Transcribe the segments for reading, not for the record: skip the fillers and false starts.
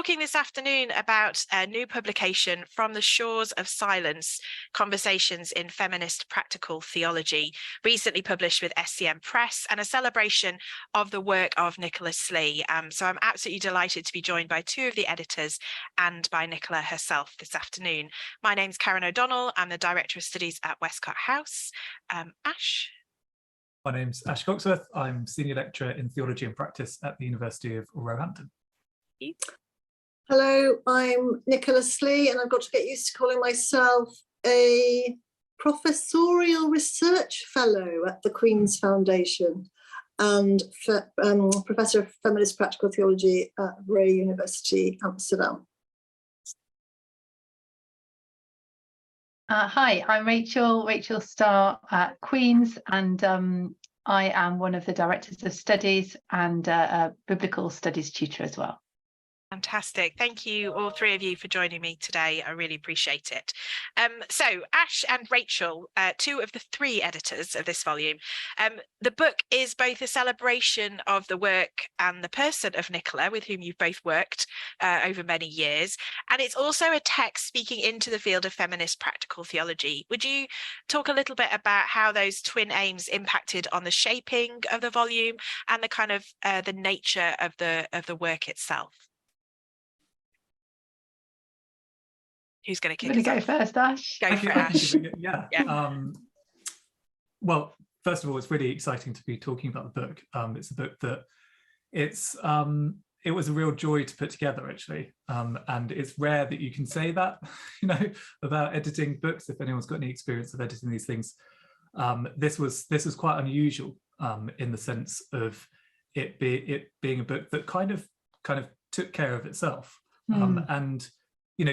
talking this afternoon about a new publication, From the Shores of Silence, Conversations in Feminist Practical Theology, recently published with SCM Press, and a celebration of the work of Nicola Slee. So I'm absolutely delighted to be joined by two of the editors and by Nicola herself this afternoon. My name's Karen O'Donnell. I'm the Director of Studies at Westcott House. Ash? My name's Ash Cocksworth. I'm Senior Lecturer in Theology and Practice at the University of Roehampton. Hello, I'm Nicola Slee, and I've got to get used to calling myself a professorial research fellow at the Queen's Foundation and Professor of Feminist Practical Theology at Vrije University, Amsterdam. Hi, I'm Rachel Starr at Queen's, and I am one of the Directors of Studies and a Biblical Studies tutor as well. Fantastic. Thank you, all three of you, for joining me today. I really appreciate it. So Ash and Rachel, two of the three editors of this volume. The book is both a celebration of the work and the person of Nicola, with whom you've both worked over many years. And it's also a text speaking into the field of feminist practical theology. Would you talk a little bit about how those twin aims impacted on the shaping of the volume and the kind of the nature of the work itself? Who's going to kick us go off? First, Ash? Go for it, Ash. Yeah. Well, first of all, it's really exciting to be talking about the book. It's a book that it was a real joy to put together, actually. And it's rare that you can say that, about editing books. If anyone's got any experience of editing these things, this was quite unusual in the sense of it being a book that kind of took care of itself. And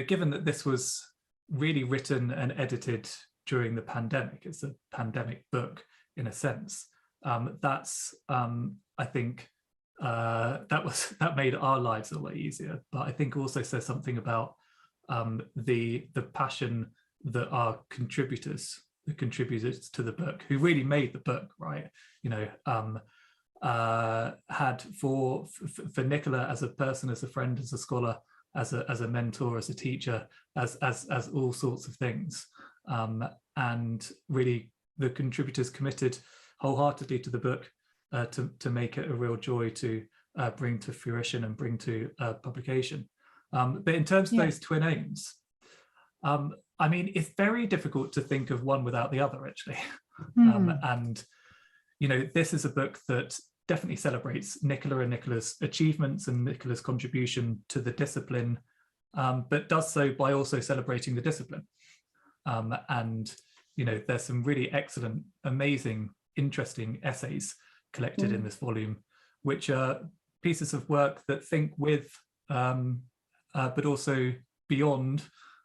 given that this was really written and edited during the pandemic, it's a pandemic book in a sense. That's I think that made our lives a lot easier. But I think also says something about the passion that our contributors to the book, who really made the book, right? Had for Nicola as a person, as a friend, as a scholar, as a mentor, as a teacher, as all sorts of things, and really the contributors committed wholeheartedly to the book to make it a real joy to bring to fruition and bring to publication. But in terms of those twin aims, I mean, it's very difficult to think of one without the other, actually. And this is a book that definitely celebrates Nicola and Nicola's achievements and Nicola's contribution to the discipline, but does so by also celebrating the discipline. And there's some really excellent, amazing, interesting essays collected in this volume, which are pieces of work that think with, but also beyond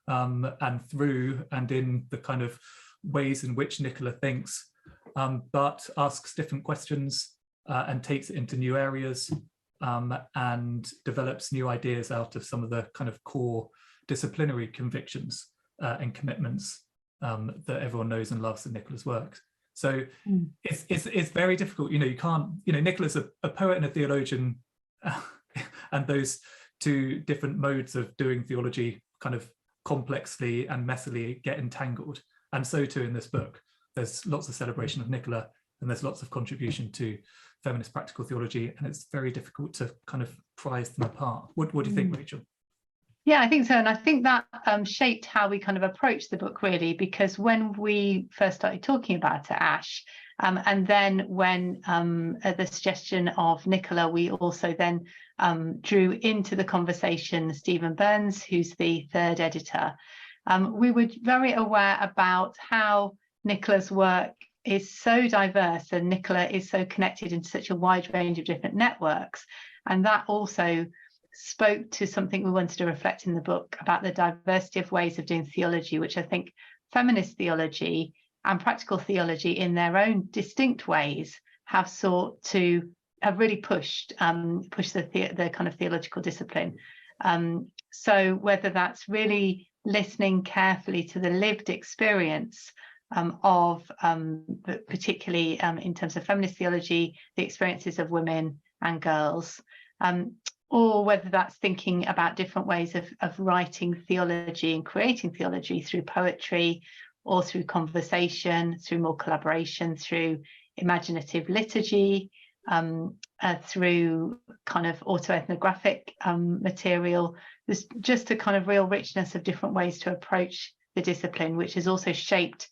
and through and in the kind of ways in which Nicola thinks, but asks different questions, and takes it into new areas, and develops new ideas out of some of the kind of core disciplinary convictions and commitments that everyone knows and loves in Nicola's work. So it's very difficult. You can't. Nicola's a poet and a theologian, and those two different modes of doing theology kind of complexly and messily get entangled. And so too in this book. There's lots of celebration of Nicola, and there's lots of contribution to feminist practical theology, and it's very difficult to kind of prize them apart. What do you think, Rachel? Yeah, I think so. And I think that shaped how we kind of approached the book, really, because when we first started talking about it, Ash, and then when at the suggestion of Nicola, we also then drew into the conversation Stephen Burns, who's the third editor. We were very aware about how Nicola's work is so diverse, and Nicola is so connected into such a wide range of different networks, and that also spoke to something we wanted to reflect in the book about the diversity of ways of doing theology, which I think feminist theology and practical theology in their own distinct ways have really pushed the kind of theological discipline. So whether that's really listening carefully to the lived experience of particularly in terms of feminist theology, the experiences of women and girls, or whether that's thinking about different ways of writing theology and creating theology through poetry, or through conversation, through more collaboration, through imaginative liturgy, through kind of auto-ethnographic material. There's just a kind of real richness of different ways to approach the discipline, which has also shaped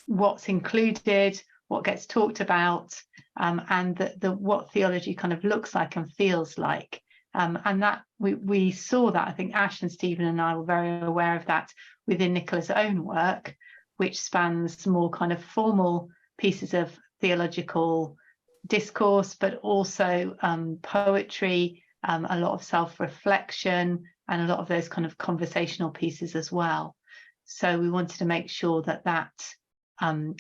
what's included, what gets talked about, and what theology kind of looks like and feels like. And that we saw that, I think Ash and Stephen and I were very aware of that within Nicola's own work, which spans more kind of formal pieces of theological discourse, but also poetry, a lot of self-reflection, and a lot of those kind of conversational pieces as well. So we wanted to make sure that that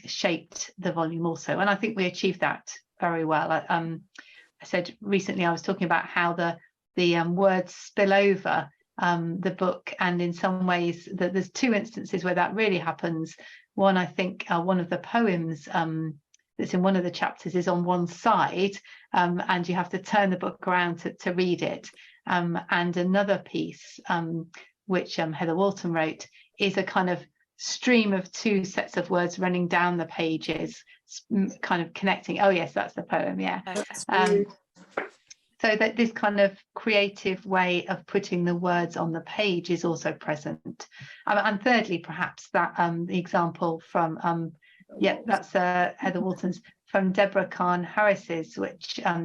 shaped the volume also, and I think we achieved that very well. I said recently, I was talking about how the words spill over the book, and in some ways that there's two instances where that really happens. One, I think one of the poems that's in one of the chapters is on one side, and you have to turn the book around to read it, and another piece which Heather Walton wrote is a kind of stream of two sets of words running down the pages, kind of connecting. Oh yes, that's the poem. Yeah. So that this kind of creative way of putting the words on the page is also present. And thirdly, perhaps that the example from that's Heather Walton's, from Deborah Khan Harris's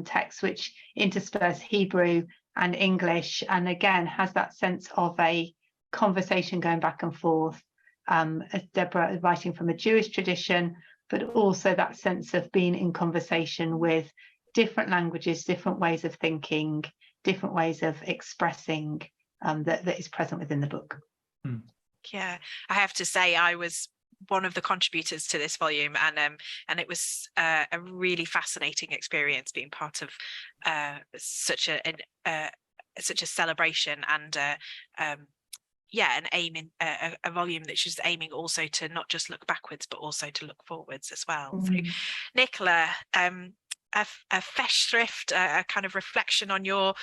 text, which intersperse Hebrew and English, and again has that sense of a conversation going back and forth. Deborah writing from a Jewish tradition, but also that sense of being in conversation with different languages, different ways of thinking, different ways of expressing that is present within the book. Yeah, I have to say I was one of the contributors to this volume, and it was a really fascinating experience being part of such a celebration, and an aim in a volume that's just aiming also to not just look backwards but also to look forwards as well. So Nicola, a festschrift, a kind of reflection on your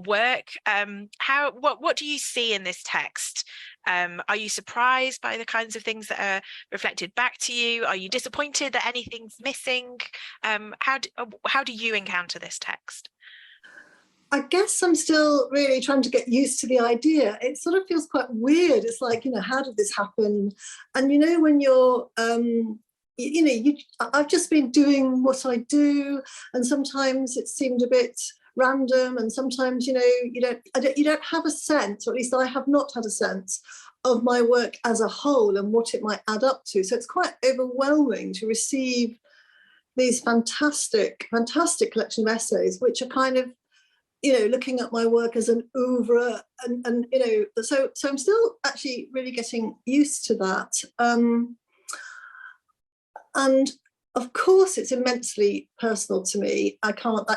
work. What do you see in this text? Are you surprised by the kinds of things that are reflected back to you? Are you disappointed that anything's missing? How do you encounter this text? I guess I'm still really trying to get used to the idea. It sort of feels quite weird. It's like, how did this happen? And when you're I've just been doing what I do, and sometimes it seemed a bit random, and sometimes you don't have a sense, or at least I have not had a sense of my work as a whole and what it might add up to. So it's quite overwhelming to receive these fantastic collection of essays, which are kind of looking at my work as an oeuvre, and so I'm still actually really getting used to that. And of course, it's immensely personal to me. I can't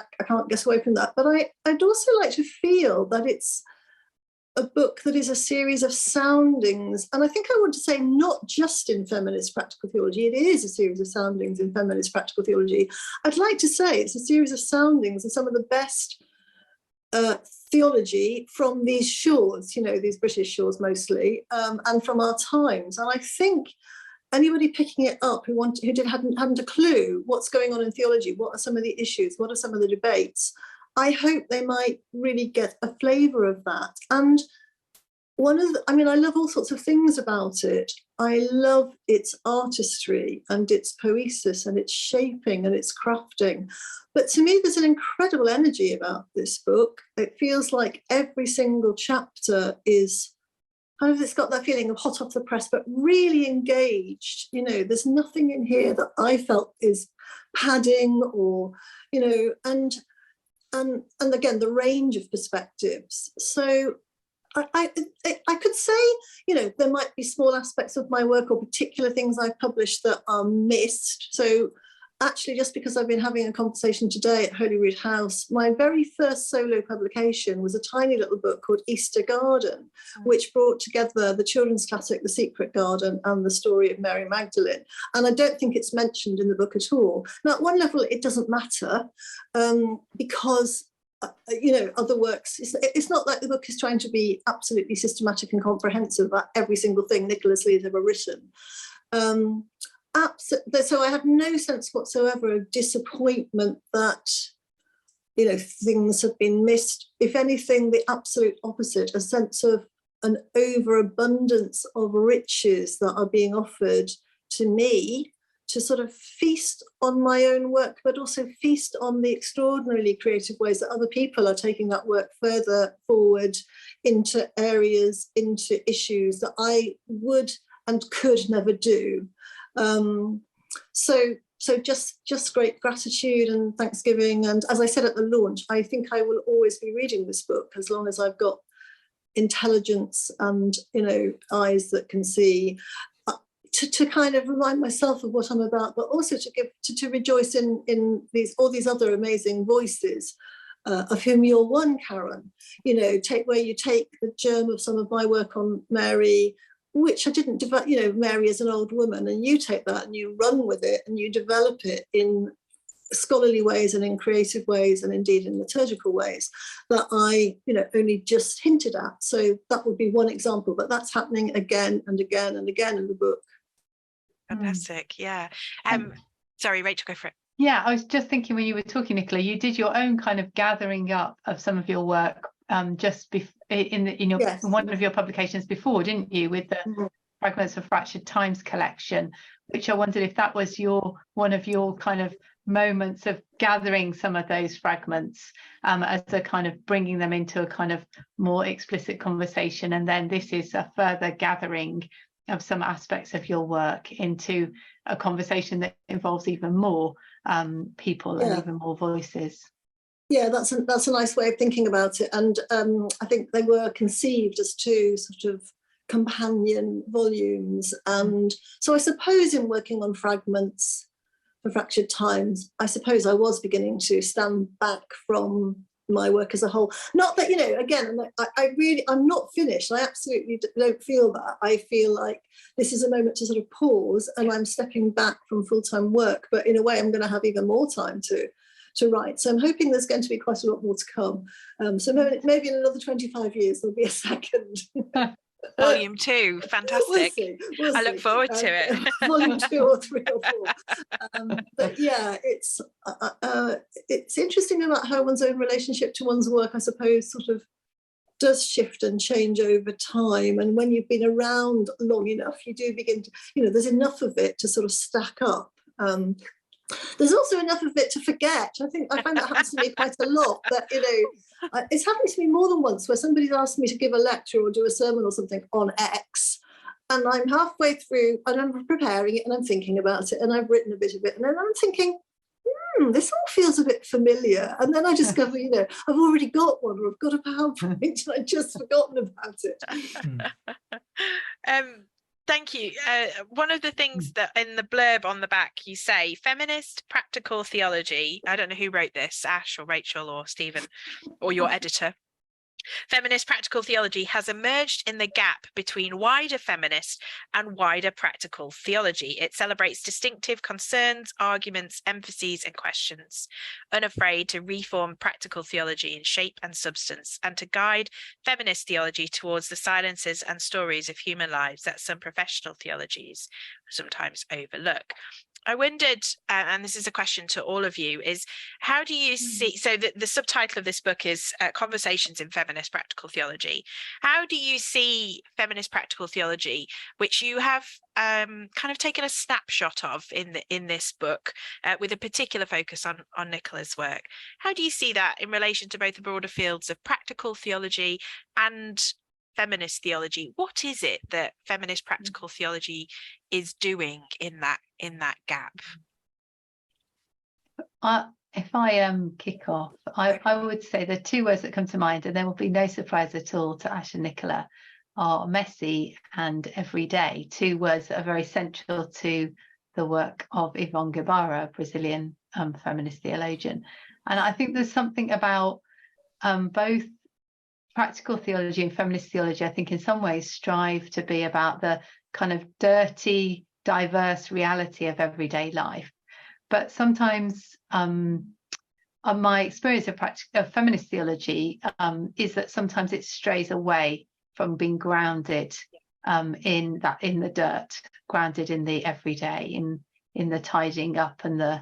get away from that. But I'd also like to feel that it's a book that is a series of soundings. And I think I want to say not just in feminist practical theology. It is a series of soundings in feminist practical theology. I'd like to say it's a series of soundings and some of the best theology from these shores, these British shores mostly, and from our times. And I think anybody picking it up who hadn't a clue what's going on in theology, what are some of the issues, what are some of the debates, I hope they might really get a flavour of that. And I love all sorts of things about it. I love its artistry and its poesis and its shaping and its crafting. But to me, there's an incredible energy about this book. It feels like every single chapter is it's got that feeling of hot off the press, but really engaged. There's nothing in here that I felt is padding or, and again, the range of perspectives. So I could say, there might be small aspects of my work or particular things I've published that are missed. So actually, just because I've been having a conversation today at Holyrood House, my very first solo publication was a tiny little book called Easter Garden, which brought together the children's classic, The Secret Garden, and the story of Mary Magdalene. And I don't think it's mentioned in the book at all. Now, at one level, it doesn't matter because other works. It's not like the book is trying to be absolutely systematic and comprehensive about every single thing Nicola Slee has ever written. So I have no sense whatsoever of disappointment that things have been missed. If anything, the absolute opposite, a sense of an overabundance of riches that are being offered to me to sort of feast on my own work, but also feast on the extraordinarily creative ways that other people are taking that work further forward into areas, into issues that I would and could never do. So just great gratitude and thanksgiving. And as I said at the launch, I think I will always be reading this book as long as I've got intelligence and eyes that can see, to kind of remind myself of what I'm about, but also to rejoice in all these other amazing voices, of whom you're one, Karen. Take the germ of some of my work on Mary, which I didn't develop, Mary as an old woman, and you take that and you run with it and you develop it in scholarly ways and in creative ways and indeed in liturgical ways that I only just hinted at. So that would be one example, but that's happening again and again and again in the book. Fantastic. Yeah. Sorry, Rachel, go for it. Yeah, I was just thinking when you were talking, Nicola, you did your own kind of gathering up of some of your work in one of your publications before, didn't you, with the Fragments of Fractured Times collection, which I wondered if that was one of your kind of moments of gathering some of those fragments as a kind of bringing them into a kind of more explicit conversation, and then this is a further gathering of some aspects of your work into a conversation that involves even more people and even more voices. Yeah, that's a nice way of thinking about it, and I think they were conceived as two sort of companion volumes. And so I suppose in working on Fragments for Fractured Times, I suppose I was beginning to stand back from my work as a whole. Not that, again, I'm not finished. I absolutely don't feel that. I feel like this is a moment to sort of pause, and I'm stepping back from full-time work, but in a way I'm going to have even more time to write. So I'm hoping there's going to be quite a lot more to come. So maybe in another 25 years there'll be a second. Volume 2, fantastic. We'll I look forward to it. Volume 2 or 3 or 4. But yeah, it's interesting about how one's own relationship to one's work, I suppose, sort of does shift and change over time. And when you've been around long enough, you do begin to, there's enough of it to sort of stack up. There's also enough of it to forget. I find that happens to me quite a lot. That it's happened to me more than once where somebody's asked me to give a lecture or do a sermon or something on X, and I'm halfway through and I'm preparing it and I'm thinking about it and I've written a bit of it, and then I'm thinking, this all feels a bit familiar, and then I discover, I've already got one, or I've got a PowerPoint and I've just forgotten about it. Thank you. One of the things that in the blurb on the back you say, Feminist Practical Theology. I don't know who wrote this, Ash or Rachel or Stephen or your editor. Feminist Practical Theology has emerged in the gap between wider feminist and wider practical theology. It celebrates distinctive concerns, arguments, emphases, and questions, unafraid to reform practical theology in shape and substance, and to guide feminist theology towards the silences and stories of human lives that some professional theologies sometimes overlook. I wondered, and this is a question to all of you, is how do you see, so the subtitle of this book is Conversations in Feminist Practical Theology. How do you see feminist practical theology, which you have kind of taken a snapshot of in this book with a particular focus on Nicola's work? How do you see that in relation to both the broader fields of practical theology and feminist theology? What is it that feminist practical theology is doing in that gap? If I kick off, I would say the two words that come to mind, and there will be no surprise at all to Ash and Nicola, are messy and everyday. Two words that are very central to the work of Yvonne Guevara, a Brazilian feminist theologian. And I think there's something about both practical theology and feminist theology, I think in some ways strive to be about the kind of dirty, diverse reality of everyday life. But sometimes my experience of feminist theology is that sometimes it strays away from being grounded in the dirt, grounded in the everyday, in the tidying up and the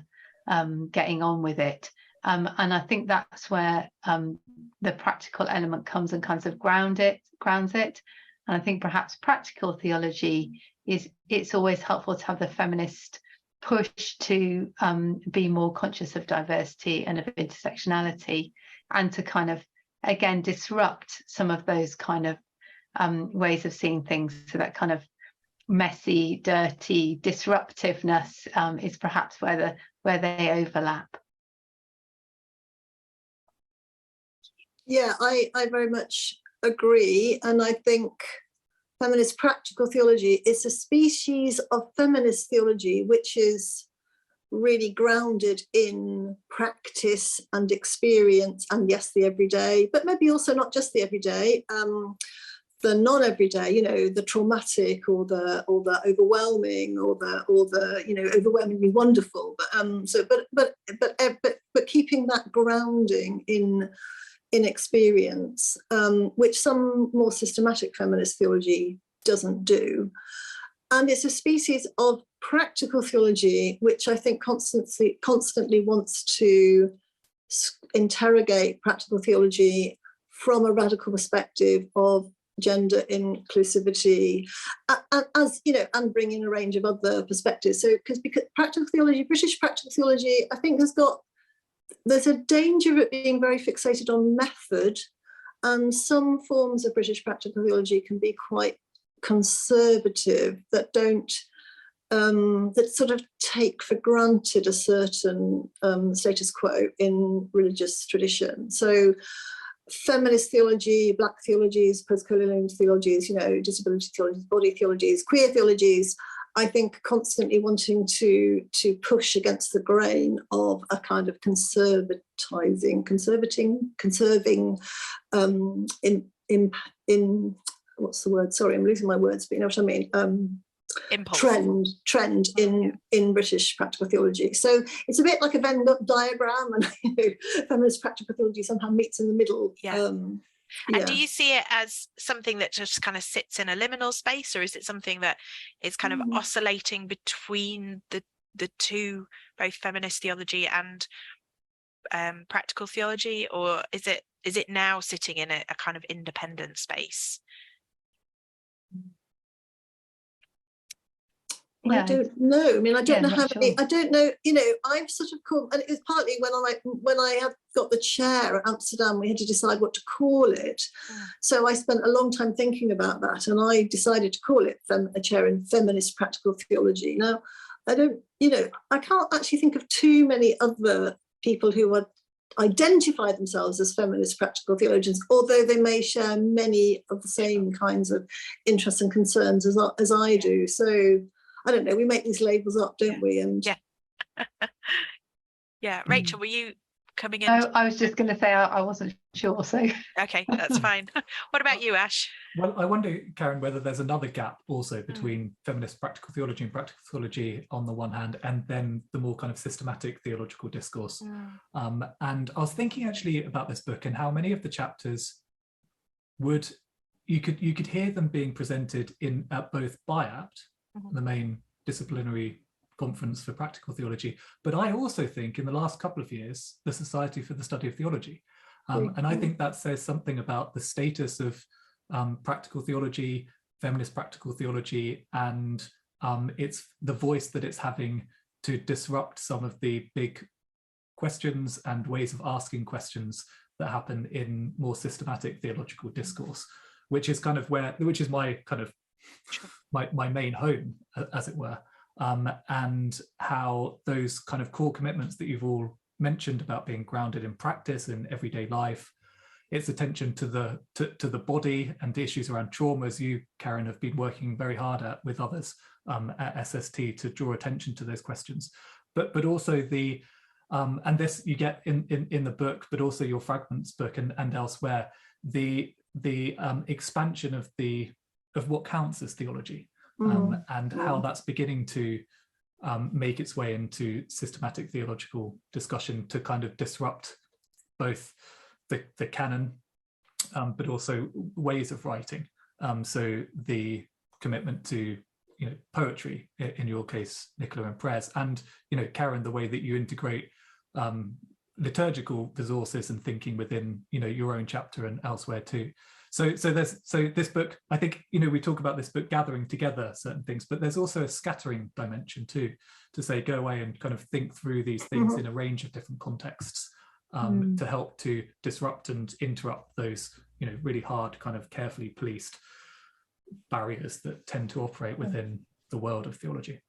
getting on with it. And I think that's where the practical element comes and kind of grounds it. And I think perhaps practical theology it's always helpful to have the feminist push to be more conscious of diversity and of intersectionality, and to kind of again disrupt some of those kind of ways of seeing things. So that kind of messy, dirty disruptiveness is perhaps where they overlap. Yeah, I very much agree, and I think feminist practical theology is a species of feminist theology which is really grounded in practice and experience, and yes, the everyday, but maybe also not just the everyday, the non-everyday, you know, the traumatic or the overwhelming or the you know, overwhelmingly wonderful. But keeping that grounding in experience, which some more systematic feminist theology doesn't do. And it's a species of practical theology which I think constantly wants to interrogate practical theology from a radical perspective of gender inclusivity, as you know, and bring in a range of other perspectives. So because practical theology, British practical theology, I think there's a danger of it being very fixated on method, and some forms of British practical theology can be quite conservative, that don't that sort of take for granted a certain status quo in religious tradition. So feminist theology, black theologies, post-colonial theologies, you know, disability theologies, body theologies, queer theologies, I think constantly wanting to push against the grain of a kind of conserving, in what's the word? Sorry, I'm losing my words, but you know what I mean. Trend in British practical theology. So it's a bit like a Venn diagram, and you know, feminist practical theology somehow meets in the middle. Yeah. And do you see it as something that just kind of sits in a liminal space, or is it something that is kind of oscillating between the two, both feminist theology and practical theology, or is it now sitting in a kind of independent space? I don't know. I mean, I don't know how many. Sure. I don't know. You know, I've sort of called, and it was partly when I had got the chair at Amsterdam, we had to decide what to call it. So I spent a long time thinking about that, and I decided to call it a chair in feminist practical theology. Now, I don't. You know, I can't actually think of too many other people who would identify themselves as feminist practical theologians, although they may share many of the same kinds of interests and concerns as I do. So I don't know, we make these labels up, don't we? And yeah. Rachel, were you coming in? No, I was just going to say I wasn't sure, so okay, that's fine. What about you, Ash? Well, I wonder, Karen, whether there's another gap also between feminist practical theology and practical theology on the one hand, and then the more kind of systematic theological discourse. And I was thinking actually about this book and how many of the chapters you could hear them being presented at both BIAPT, the main disciplinary conference for practical theology, but I also think in the last couple of years, the Society for the Study of Theology. And I think that says something about the status of practical theology, feminist practical theology, and it's the voice that it's having to disrupt some of the big questions and ways of asking questions that happen in more systematic theological discourse, which is kind of which is my kind of my main home, as it were, and how those kind of core commitments that you've all mentioned about being grounded in practice and everyday life, its attention to the body and the issues around trauma, as you, Karen, have been working very hard at with others at SST to draw attention to those questions, but also the and this you get in the book, but also your Fragments book and elsewhere, the expansion of what counts as theology, and how that's beginning to make its way into systematic theological discussion to kind of disrupt both the canon, but also ways of writing. So the commitment to poetry, in your case, Nicola, and prayers, and Karen, the way that you integrate liturgical resources and thinking within your own chapter and elsewhere too. So this book, I think we talk about this book gathering together certain things, but there's also a scattering dimension too, to say go away and kind of think through these things in a range of different contexts, to help to disrupt and interrupt those really hard, kind of carefully policed barriers that tend to operate within the world of theology.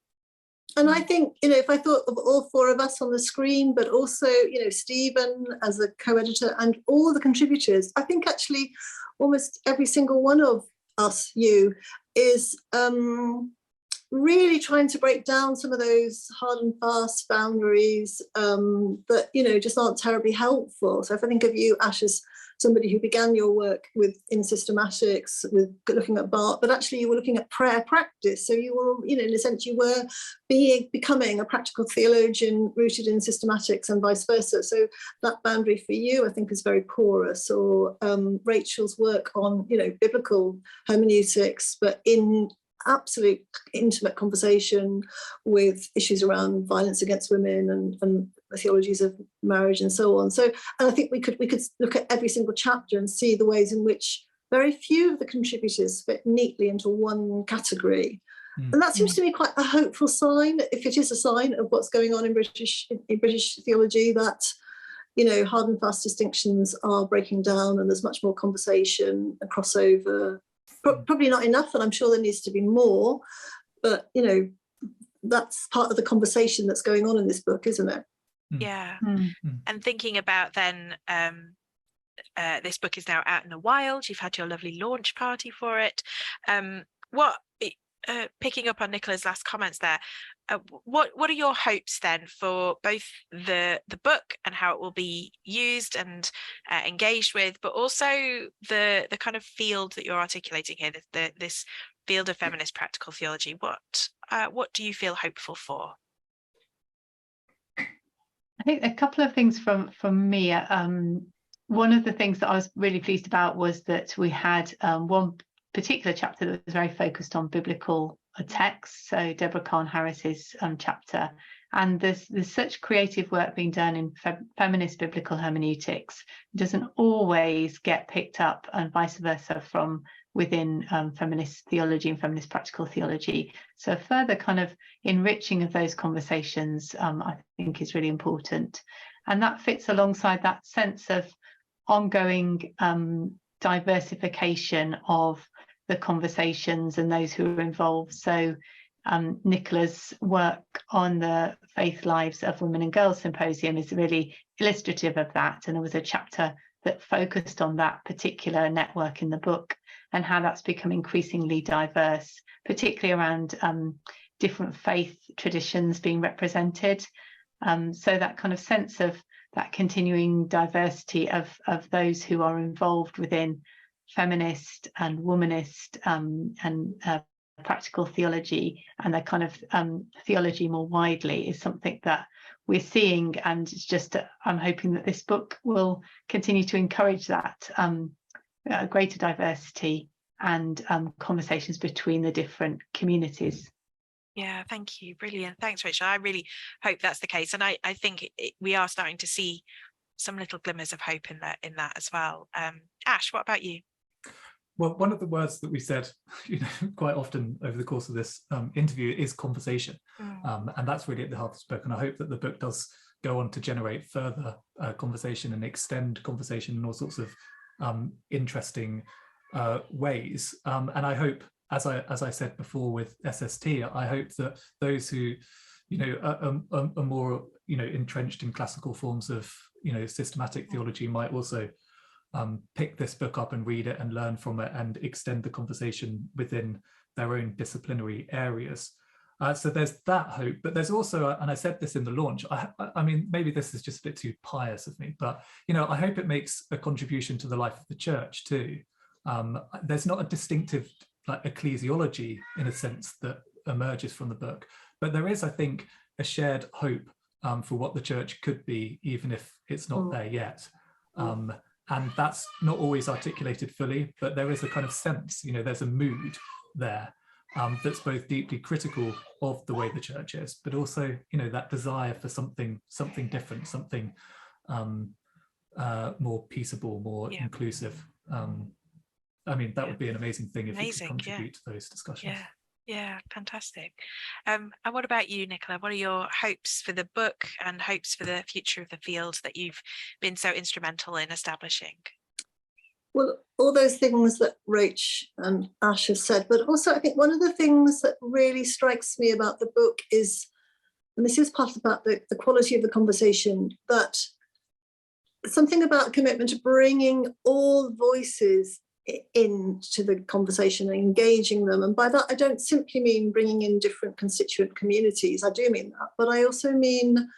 And I think, if I thought of all four of us on the screen, but also, Stephen as a co-editor and all the contributors, I think actually almost every single one of us, is really trying to break down some of those hard and fast boundaries that, just aren't terribly helpful. So if I think of you, Ash, as somebody who began your work in systematics, with looking at Barth, but actually you were looking at prayer practice. So you were, in a sense, you were becoming a practical theologian rooted in systematics and vice versa. So that boundary for you, I think, is very porous. Or Rachel's work on, biblical hermeneutics, but in absolute intimate conversation with issues around violence against women and the theologies of marriage and so on. So, and I think we could look at every single chapter and see the ways in which very few of the contributors fit neatly into one category. And that seems to me quite a hopeful sign, if it is a sign of what's going on in British theology, that hard and fast distinctions are breaking down and there's much more conversation and crossover. Probably not enough, and I'm sure there needs to be more, but that's part of the conversation that's going on in this book, isn't it? Yeah. And thinking about then this book is now out in the wild, you've had your lovely launch party for it. Picking up on Nicola's last comments there, what are your hopes then for both the book and how it will be used and engaged with, but also the kind of field that you're articulating here, this field of feminist practical theology? What do you feel hopeful for? I think a couple of things from me. One of the things that I was really pleased about was that we had one particular chapter that was very focused on biblical texts, so Deborah Kahn-Harris's chapter, and there's such creative work being done in feminist biblical hermeneutics. It doesn't always get picked up, and vice versa from within feminist theology and feminist practical theology. So further kind of enriching of those conversations I think is really important, and that fits alongside that sense of ongoing diversification of the conversations and those who are involved. So Nicola's work on the Faith Lives of Women and Girls Symposium is really illustrative of that, and there was a chapter that focused on that particular network in the book and how that's become increasingly diverse, particularly around different faith traditions being represented. So that kind of sense of that continuing diversity of those who are involved within feminist and womanist and practical theology, and the kind of theology more widely, is something that we're seeing, and it's just I'm hoping that this book will continue to encourage that greater diversity and conversations between the different communities. Yeah, thank you. Brilliant. Thanks, Rachel. I really hope that's the case, and I think we are starting to see some little glimmers of hope in that as well. Ash, what about you? Well, one of the words that we said, quite often over the course of this interview is conversation, and that's really at the heart of this book. And I hope that the book does go on to generate further conversation and extend conversation in all sorts of interesting ways. And I hope, as I said before with SST, I hope that those who are more entrenched in classical forms of systematic theology might also pick this book up and read it and learn from it and extend the conversation within their own disciplinary areas. So there's that hope, but there's also, and I said this in the launch, I mean, maybe this is just a bit too pious of me, but I hope it makes a contribution to the life of the church too. There's not a distinctive ecclesiology in a sense that emerges from the book. But there is, I think, a shared hope for what the church could be, even if it's not there yet. And that's not always articulated fully, but there is a kind of sense, there's a mood there that's both deeply critical of the way the church is, but also, that desire for something different, something more peaceable, more inclusive. I mean, that would be an amazing thing if you could contribute to those discussions. Yeah, fantastic. And what about you, Nicola? What are your hopes for the book and hopes for the future of the field that you've been so instrumental in establishing? Well, all those things that Rach and Ash have said, but also I think one of the things that really strikes me about the book is, and this is part about the quality of the conversation, that something about commitment to bringing all voices into the conversation and engaging them. And by that, I don't simply mean bringing in different constituent communities. I do mean that, but I also mean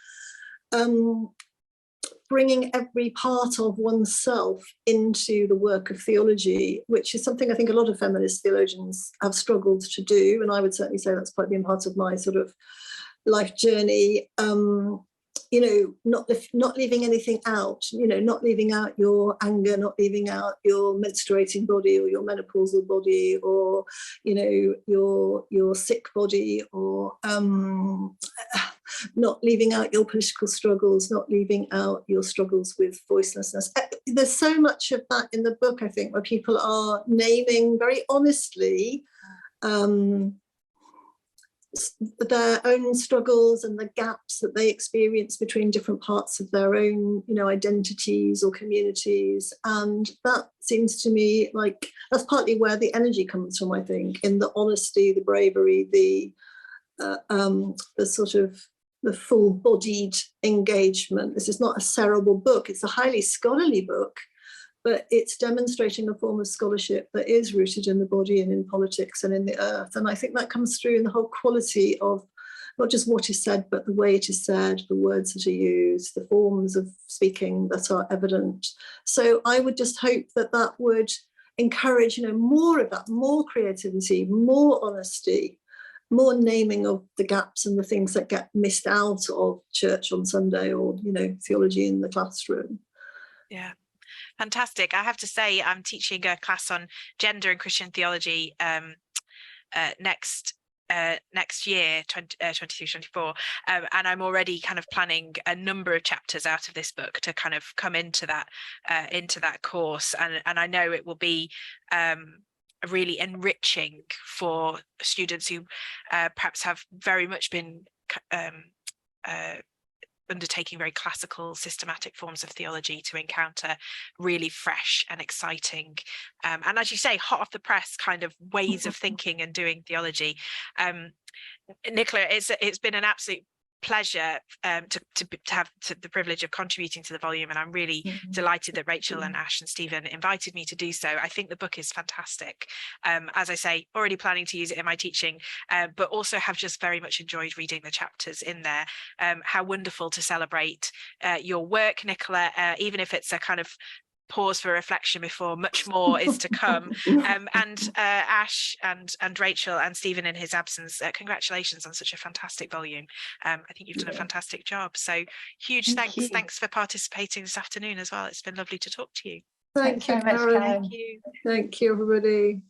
bringing every part of oneself into the work of theology, which is something I think a lot of feminist theologians have struggled to do. And I would certainly say that's quite been part of my sort of life journey. Not leaving anything out, not leaving out your anger, not leaving out your menstruating body or your menopausal body, or, your sick body, or not leaving out your political struggles, not leaving out your struggles with voicelessness. There's so much of that in the book, I think, where people are naming very honestly their own struggles and the gaps that they experience between different parts of their own, identities or communities. And that seems to me like that's partly where the energy comes from, I think, in the honesty, the bravery, the sort of the full-bodied engagement. This is not a cerebral book, it's a highly scholarly book, but it's demonstrating a form of scholarship that is rooted in the body and in politics and in the earth. And I think that comes through in the whole quality of not just what is said, but the way it is said, the words that are used, the forms of speaking that are evident. So I would just hope that that would encourage, more of that, more creativity, more honesty, more naming of the gaps and the things that get missed out of church on Sunday or, theology in the classroom. Yeah. Fantastic. I have to say, I'm teaching a class on gender and Christian theology next year, 23-24, and I'm already kind of planning a number of chapters out of this book to kind of come into that course, and I know it will be really enriching for students who perhaps have very much been undertaking very classical systematic forms of theology to encounter really fresh and exciting and, as you say, hot off the press kind of ways of thinking and doing theology. Nicola, it's been an absolute pleasure to have the privilege of contributing to the volume, and I'm really delighted that Rachel and Ash and Stephen invited me to do so. I think the book is fantastic. As I say, already planning to use it in my teaching, but also have just very much enjoyed reading the chapters in there. How wonderful to celebrate your work, Nicola, even if it's a kind of pause for reflection before much more is to come. And Ash and Rachel and Stephen in his absence, congratulations on such a fantastic volume. I think you've done a fantastic job. So huge thanks for participating this afternoon as well. It's been lovely to talk to you. Thank you, Karen. Thank you. Thank you, everybody.